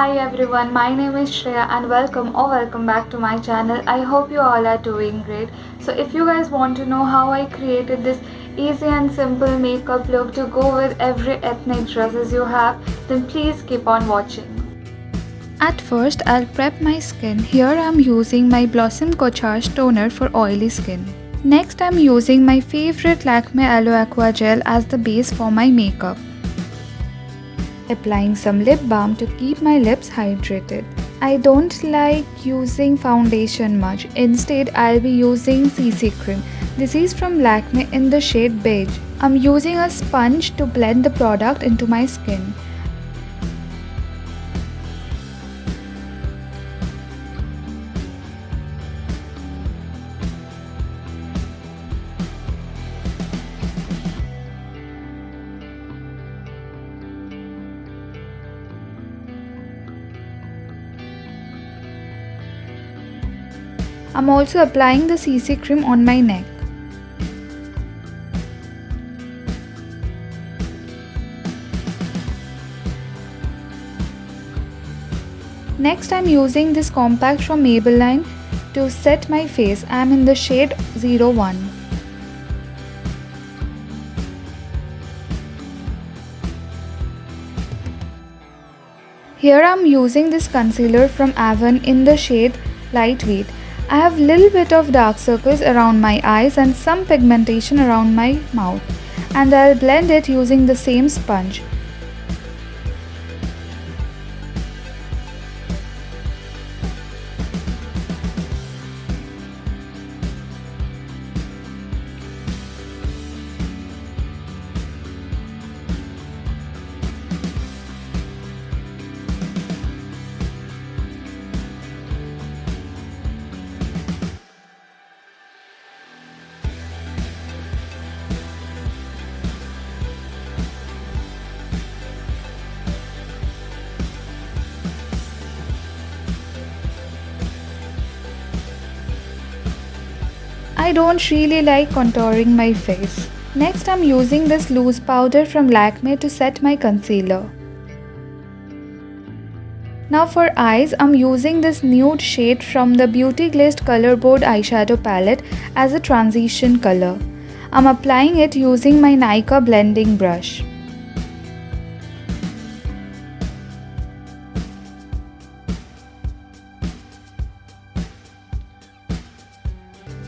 Hi everyone, my name is Shreya and welcome back to my channel. I hope you all are doing great. So if you guys want to know how I created this easy and simple makeup look to go with every ethnic dresses you have, then please keep on watching. At first, I'll prep my skin. Here I'm using my Blossom Couture toner for oily skin. Next, I'm using my favorite Lakme Aloe Aqua Gel as the base for my makeup. Applying some lip balm to keep my lips hydrated. I don't like using foundation much. Instead, I'll be using CC cream. This is from Lakme in the shade beige. I'm using a sponge to blend the product into my skin. I'm also applying the CC cream on my neck. Next, I'm using this compact from Maybelline to set my face. I'm in the shade 01. Here I'm using this concealer from Avon in the shade Lightweight. I have little bit of dark circles around my eyes and some pigmentation around my mouth, and I'll blend it using the same sponge. I don't really like contouring my face. Next, I'm using this loose powder from Lakme to set my concealer. Now for eyes, I'm using this nude shade from the Beauty Glazed Color Board eyeshadow palette as a transition color. I'm applying it using my Nykaa blending brush.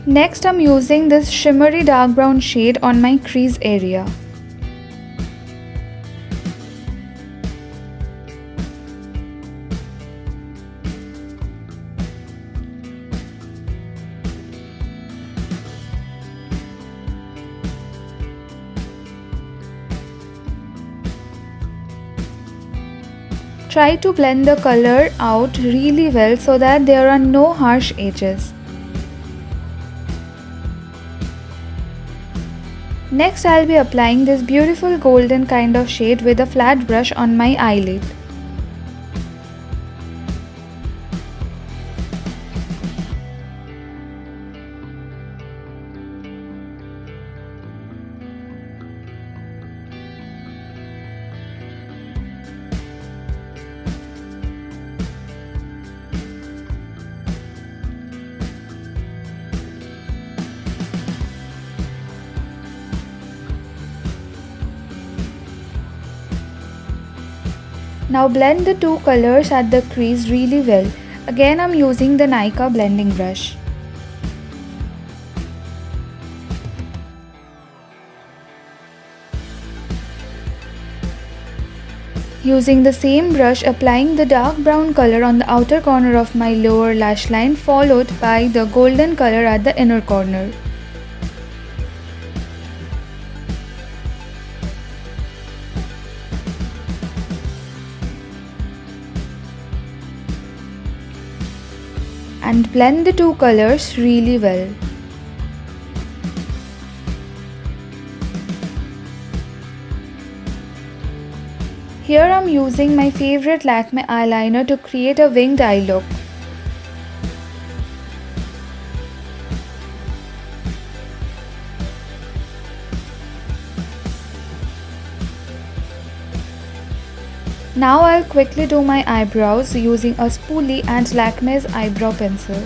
Next, I'm using this shimmery dark brown shade on my crease area. Try to blend the color out really well so that there are no harsh edges. Next, I'll be applying this beautiful golden kind of shade with a flat brush on my eyelid. Now blend the two colors at the crease really well. Again, I'm using the Nykaa blending brush. Using the same brush, applying the dark brown color on the outer corner of my lower lash line, followed by the golden color at the inner corner. And blend the two colors really well. Here I'm using my favorite Lakme eyeliner to create a winged eye look. Now I'll quickly do my eyebrows using a spoolie and Lakme's eyebrow pencil.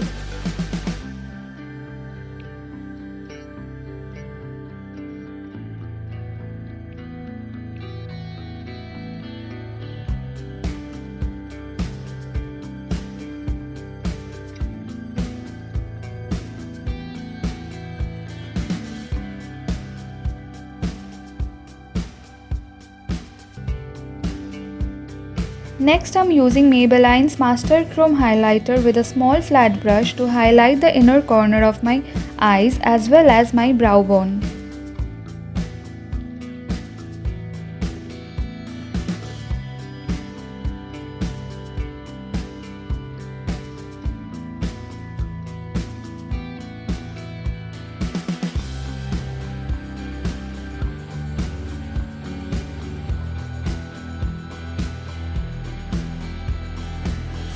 Next, I'm using Maybelline's Master Chrome Highlighter with a small flat brush to highlight the inner corner of my eyes as well as my brow bone.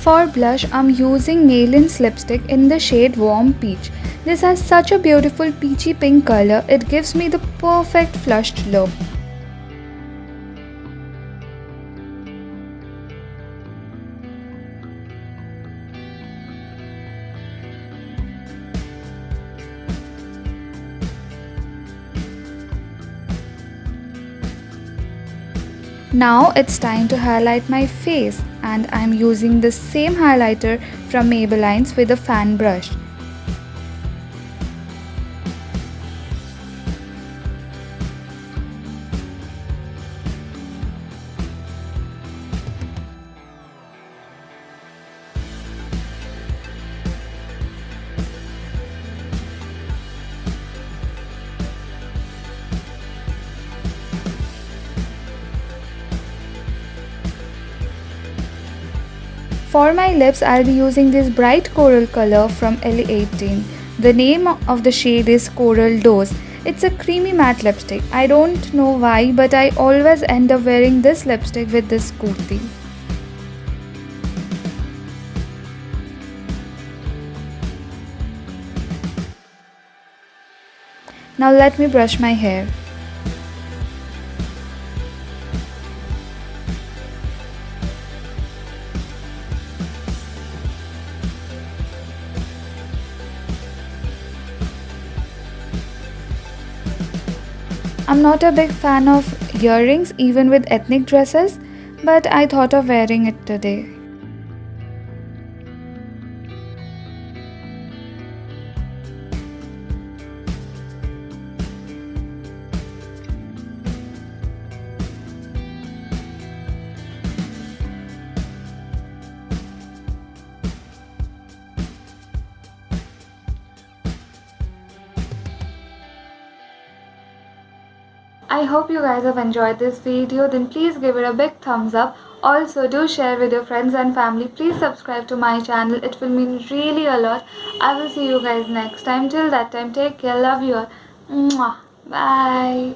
For blush, I'm using Maylin's lipstick in the shade Warm Peach. This has such a beautiful peachy pink color, it gives me the perfect flushed look. Now it's time to highlight my face, and I'm using the same highlighter from Maybelline's with a fan brush. For my lips, I'll be using this bright coral color from Ellie18. The name of the shade is Coral Dose. It's a creamy matte lipstick. I don't know why, but I always end up wearing this lipstick with this kurti. Now let me brush my hair. I'm not a big fan of earrings even with ethnic dresses, but I thought of wearing it today. I hope you guys have enjoyed this video. Then please give it a big thumbs up. Also do share with your friends and family. Please subscribe to my channel. It will mean really a lot. I will see you guys next time. Till that time, take care. Love you all. Mwah. Bye.